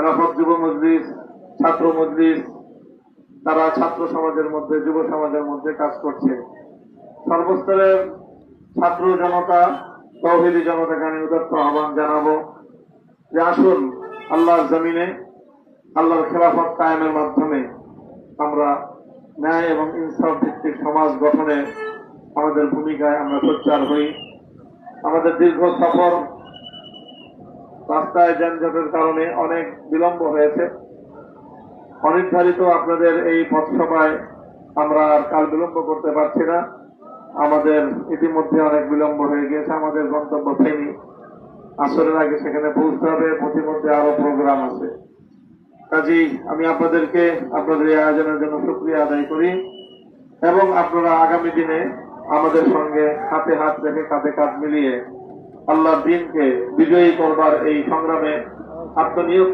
খেলাফত যুব মজলিস, ছাত্র মজলিস, তারা ছাত্র সমাজের মধ্যে, যুব সমাজের মধ্যে কাজ করছে। সর্বস্তরের ছাত্র জনতা, তৌহিদি জনতাকে আমি উদাত্ত আহ্বান জানাবো যে আসুন আল্লাহর জমিনে আল্লাহর খেলাফত কায়েমের মাধ্যমে আমরা ন্যায় এবং ইনসাফ ভিত্তিক সমাজ গঠনে আমাদের ভূমিকায় আমরা সোচ্চার হই। আমাদের দীর্ঘ সফর, রাস্তায় যানজটের কারণে অনেক বিলম্ব হয়েছে। অনির্ধারিত আপনাদের এই পথসভায় আমরা আর কাল বিলম্ব করতে পারছি না। আমাদের ইতিমধ্যে অনেক বিলম্ব হয়ে গিয়েছে। আমাদের গন্তব্য ফেনী, আসরের আগে সেখানে পৌঁছতে হবে। প্রতিমধ্যে আরো প্রোগ্রাম আছে। কাজেই আমি আপনাদেরকে আপনাদের এই আয়োজনের জন্য শুকরিয়া আদায় করি এবং আপনারা আগামী দিনে আমাদের সঙ্গে হাতে হাত রেখে কাঁধে কাঁধ মিলিয়ে আল্লাহর দ্বীনকে বিজয়ী করবার এই সংগ্রামে আত্মনিয়োগ